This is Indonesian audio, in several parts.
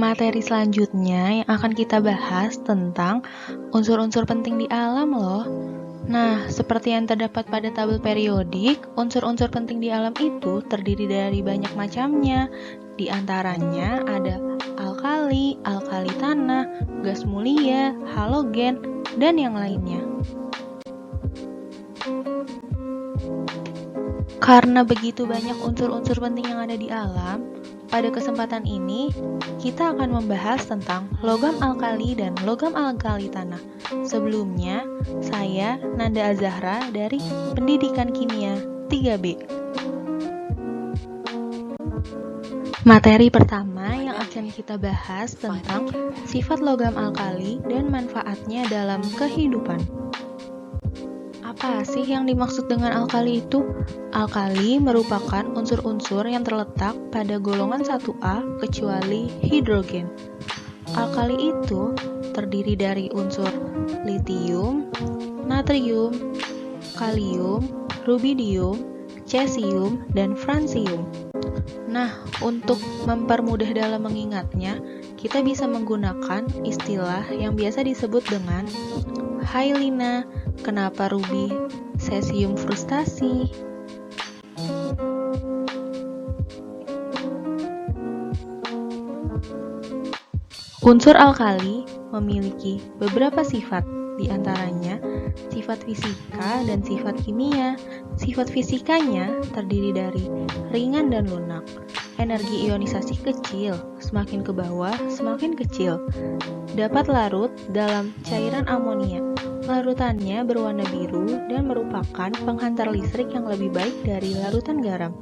Materi selanjutnya yang akan kita bahas tentang unsur-unsur penting di alam loh. Nah, seperti yang terdapat pada tabel periodik, unsur-unsur penting di alam itu terdiri dari banyak macamnya. Di antaranya ada alkali tanah, gas mulia, halogen, dan yang lainnya. Karena begitu banyak unsur-unsur penting yang ada di alam, pada kesempatan ini kita akan membahas tentang logam alkali dan logam alkali tanah. Sebelumnya, saya Nanda Azahra dari Pendidikan Kimia 3B. Materi pertama yang akan kita bahas tentang sifat logam alkali dan manfaatnya dalam kehidupan. Apa sih yang dimaksud dengan alkali itu? Alkali merupakan unsur-unsur yang terletak pada golongan 1A kecuali hidrogen. Alkali itu terdiri dari unsur litium, natrium, kalium, rubidium, cesium, dan francium. Nah, untuk mempermudah dalam mengingatnya, kita bisa menggunakan istilah yang biasa disebut dengan Hailina, kenapa rubi, cesium frustasi. Unsur alkali memiliki beberapa sifat, di antaranya sifat fisika dan sifat kimia. Sifat fisikanya terdiri dari ringan dan lunak. Energi ionisasi kecil, semakin ke bawah semakin kecil. Dapat larut dalam cairan amonia. Larutannya berwarna biru dan merupakan penghantar listrik yang lebih baik dari larutan garam.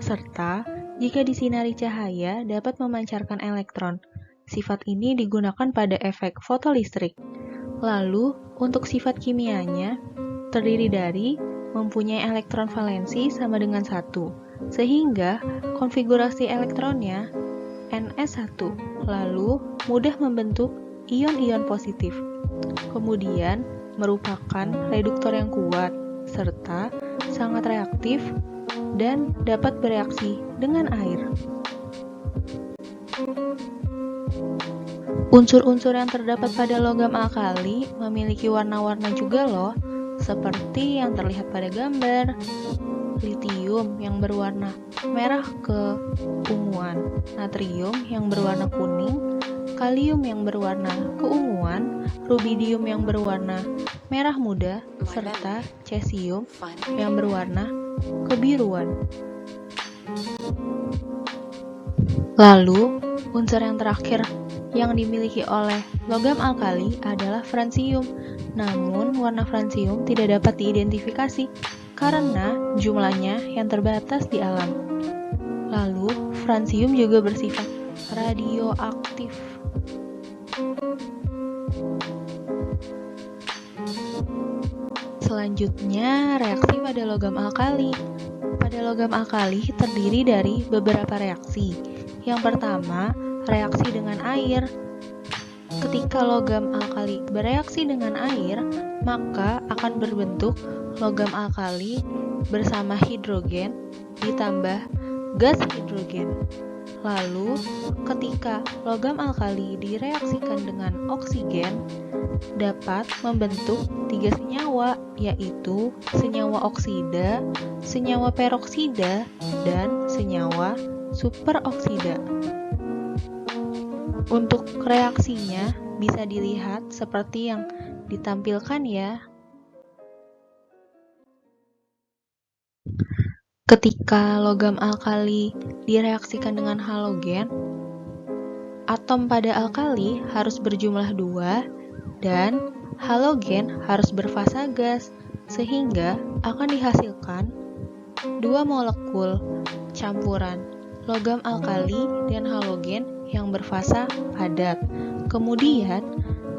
Serta, jika disinari cahaya dapat memancarkan elektron. Sifat ini digunakan pada efek fotolistrik. Lalu, untuk sifat kimianya, terdiri dari mempunyai elektron valensi sama dengan 1, sehingga konfigurasi elektronnya Ns1, lalu mudah membentuk ion-ion positif. Kemudian, merupakan reduktor yang kuat, serta sangat reaktif dan dapat bereaksi dengan air. Unsur-unsur yang terdapat pada logam alkali memiliki warna-warna juga loh, seperti yang terlihat pada gambar. Litium yang berwarna merah keunguan, natrium yang berwarna kuning, kalium yang berwarna keunguan, rubidium yang berwarna merah muda, serta cesium yang berwarna kebiruan. Lalu, unsur yang terakhir yang dimiliki oleh logam alkali adalah francium. Namun, warna francium tidak dapat diidentifikasi karena jumlahnya yang terbatas di alam. Lalu, francium juga bersifat radioaktif. Selanjutnya, reaksi pada logam alkali. Pada logam alkali terdiri dari beberapa reaksi. Yang pertama, reaksi dengan air. Ketika logam alkali bereaksi dengan air, maka akan berbentuk logam alkali bersama hidrogen ditambah gas hidrogen. Lalu, ketika logam alkali direaksikan dengan oksigen, dapat membentuk 3 senyawa, yaitu senyawa oksida, senyawa peroksida, dan senyawa superoksida. Untuk reaksinya bisa dilihat seperti yang ditampilkan ya. Ketika logam alkali direaksikan dengan halogen, atom pada alkali harus berjumlah 2 dan halogen harus berfasa gas, sehingga akan dihasilkan 2 molekul campuran logam alkali dan halogen yang berfasa padat. Kemudian,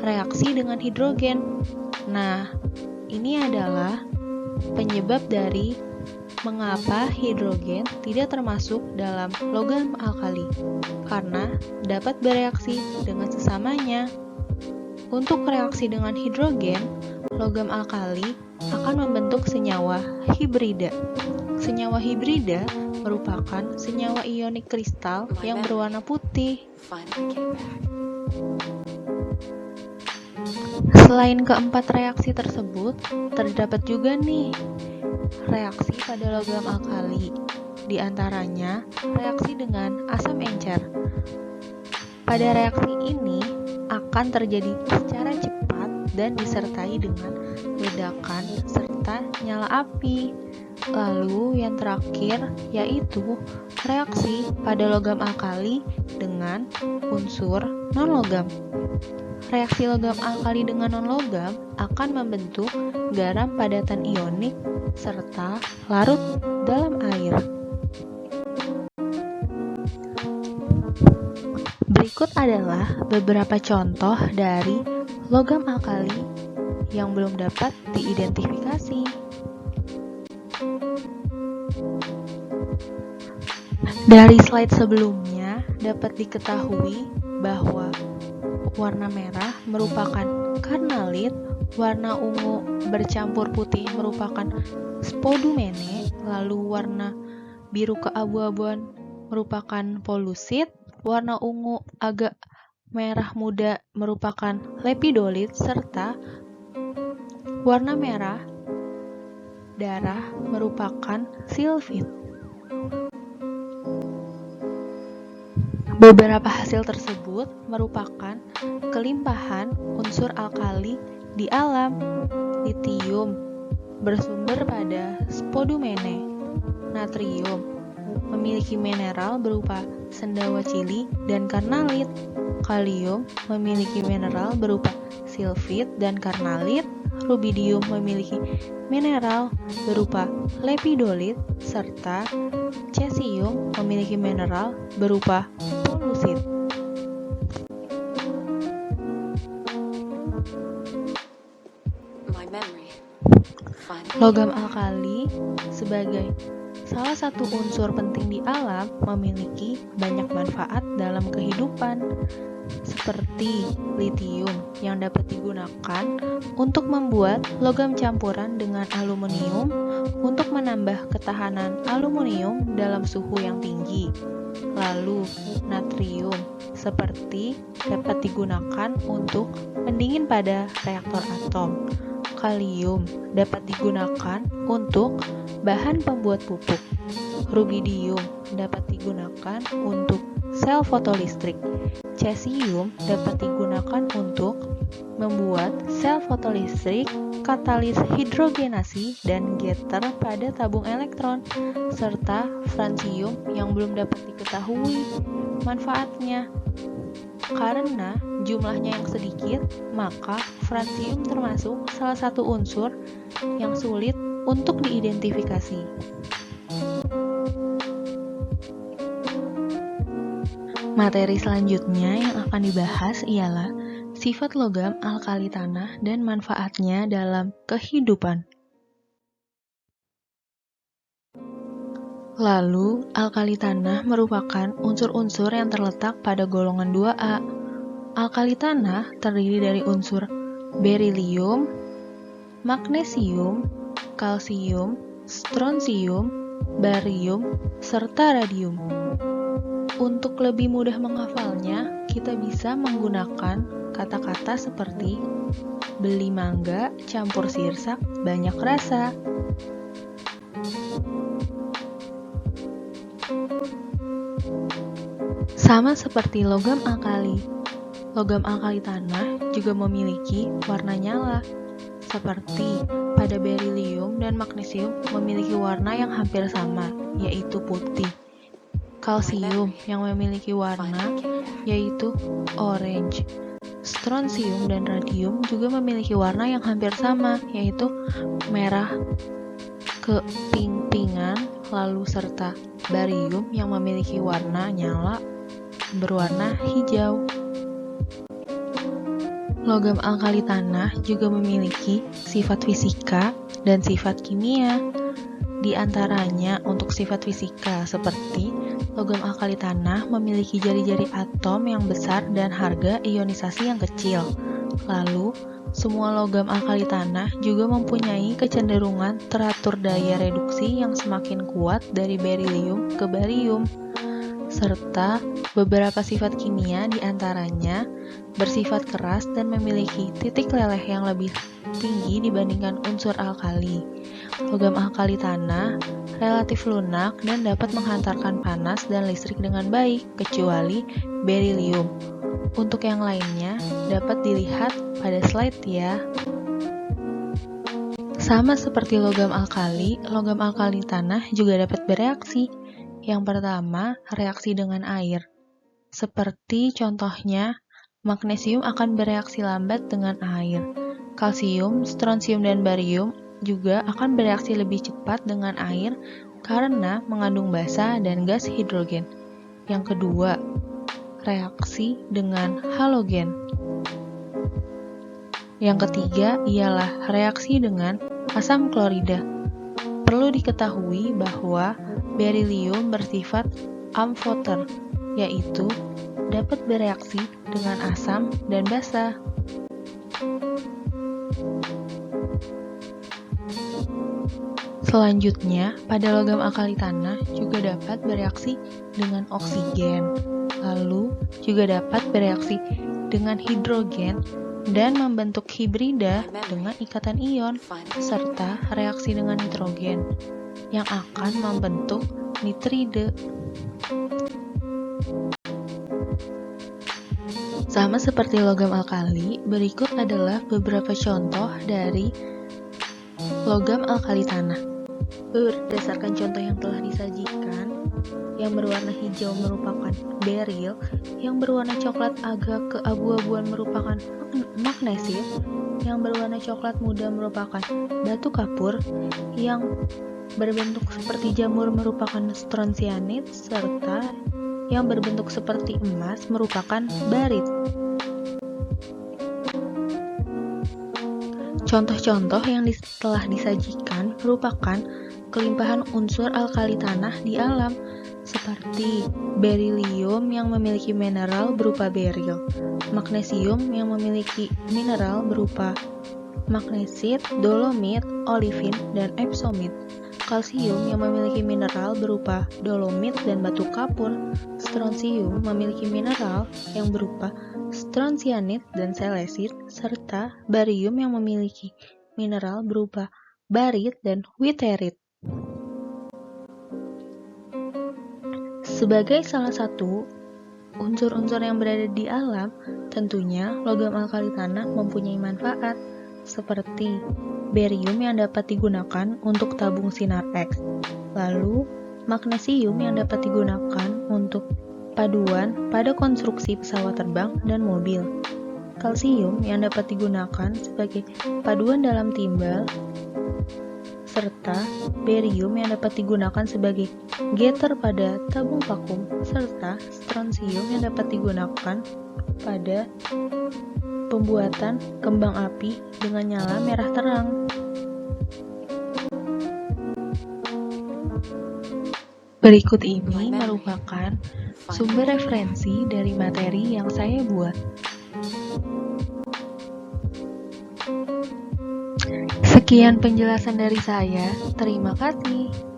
reaksi dengan hidrogen. Nah, ini adalah penyebab dari mengapa hidrogen tidak termasuk dalam logam alkali, karena dapat bereaksi dengan sesamanya. Untuk reaksi dengan hidrogen, logam alkali akan membentuk senyawa hibrida. Senyawa hibrida merupakan senyawa ionik kristal yang berwarna putih. Selain keempat reaksi tersebut, terdapat juga nih reaksi pada logam alkali, di antaranya reaksi dengan asam encer. Pada reaksi ini akan terjadi secara cepat dan disertai dengan ledakan serta nyala api. Lalu yang terakhir yaitu reaksi pada logam alkali dengan unsur non-logam. Reaksi logam alkali dengan non-logam akan membentuk garam padatan ionik serta larut dalam air. Berikut adalah beberapa contoh dari logam alkali yang belum dapat diidentifikasi. Dari slide sebelumnya dapat diketahui bahwa warna merah merupakan karnalit, warna ungu bercampur putih merupakan spodumene, lalu warna biru keabu-abuan merupakan polusit, warna ungu agak merah muda merupakan lepidolit, serta warna merah darah merupakan silfit. Beberapa hasil tersebut merupakan kelimpahan unsur alkali di alam. Litium bersumber pada spodumene. Natrium memiliki mineral berupa sendawa cili dan karnalit. Kalium memiliki mineral berupa silfit dan karnalit. Rubidium memiliki mineral berupa lepidolit, serta cesium memiliki mineral berupa polusit. Logam alkali sebagai salah satu unsur penting di alam memiliki banyak manfaat dalam kehidupan, seperti litium yang dapat digunakan untuk membuat logam campuran dengan aluminium untuk menambah ketahanan aluminium dalam suhu yang tinggi. Lalu natrium seperti dapat digunakan untuk pendingin pada reaktor atom. Kalium dapat digunakan untuk bahan pembuat pupuk. Rubidium dapat digunakan untuk sel fotolistrik. Cesium dapat digunakan untuk membuat sel fotolistrik, katalis hidrogenasi, dan getter pada tabung elektron, serta francium yang belum dapat diketahui manfaatnya. Karena jumlahnya yang sedikit, maka francium termasuk salah satu unsur yang sulit untuk diidentifikasi. Materi selanjutnya yang akan dibahas ialah sifat logam alkali tanah dan manfaatnya dalam kehidupan. Lalu, alkali tanah merupakan unsur-unsur yang terletak pada golongan 2A. Alkali tanah terdiri dari unsur berilium, magnesium, kalsium, strontium, barium, serta radium. Untuk lebih mudah menghafalnya, kita bisa menggunakan kata-kata seperti beli mangga, campur sirsak, banyak rasa. Sama seperti logam alkali tanah juga memiliki warna nyala, seperti pada berilium dan magnesium memiliki warna yang hampir sama, yaitu putih. Kalsium yang memiliki warna yaitu orange. Strontium dan radium juga memiliki warna yang hampir sama, yaitu merah keping-pingan, lalu serta barium yang memiliki warna nyala berwarna hijau. Logam alkali tanah juga memiliki sifat fisika dan sifat kimia. Di antaranya untuk sifat fisika seperti logam alkali tanah memiliki jari-jari atom yang besar dan harga ionisasi yang kecil. Lalu, semua logam alkali tanah juga mempunyai kecenderungan teratur daya reduksi yang semakin kuat dari berilium ke barium, serta beberapa sifat kimia diantaranya bersifat keras dan memiliki titik leleh yang lebih tinggi dibandingkan unsur alkali. Logam alkali tanah relatif lunak dan dapat menghantarkan panas dan listrik dengan baik, kecuali berilium. Untuk yang lainnya, dapat dilihat pada slide ya. Sama seperti logam alkali tanah juga dapat bereaksi. Yang pertama, reaksi dengan air. Seperti contohnya, magnesium akan bereaksi lambat dengan air. Kalsium, strontium, dan barium juga akan bereaksi lebih cepat dengan air karena mengandung basa dan gas hidrogen. Yang kedua, reaksi dengan halogen. Yang ketiga ialah reaksi dengan asam klorida. Perlu diketahui bahwa berilium bersifat amphoter, yaitu dapat bereaksi dengan asam dan basa. Selanjutnya, pada logam alkali tanah juga dapat bereaksi dengan oksigen, lalu juga dapat bereaksi dengan hidrogen dan membentuk hibrida dengan ikatan ion, serta reaksi dengan nitrogen yang akan membentuk nitride. Sama seperti logam alkali, berikut adalah beberapa contoh dari logam alkali tanah. Berdasarkan contoh yang telah disajikan, yang berwarna hijau merupakan beril, yang berwarna coklat agak keabu-abuan merupakan magnesit, yang berwarna coklat muda merupakan batu kapur, yang berbentuk seperti jamur merupakan strontianit, serta yang berbentuk seperti emas merupakan barit. Contoh-contoh yang telah disajikan merupakan kelimpahan unsur alkali tanah di alam, seperti berilium yang memiliki mineral berupa beril, magnesium yang memiliki mineral berupa magnesit, dolomit, olivin, dan epsomit, kalsium yang memiliki mineral berupa dolomit dan batu kapur, strontium memiliki mineral yang berupa strontianit dan selesit, serta barium yang memiliki mineral berupa barit dan witerit. Sebagai salah satu unsur-unsur yang berada di alam, tentunya logam alkali tanah mempunyai manfaat, seperti barium yang dapat digunakan untuk tabung sinar X, lalu magnesium yang dapat digunakan untuk paduan pada konstruksi pesawat terbang dan mobil, kalsium yang dapat digunakan sebagai paduan dalam timbal, serta barium yang dapat digunakan sebagai getter pada tabung vakum, serta strontium yang dapat digunakan pada pembuatan kembang api dengan nyala merah terang. Berikut ini merupakan sumber referensi dari materi yang saya buat. Sekian penjelasan dari saya. Terima kasih.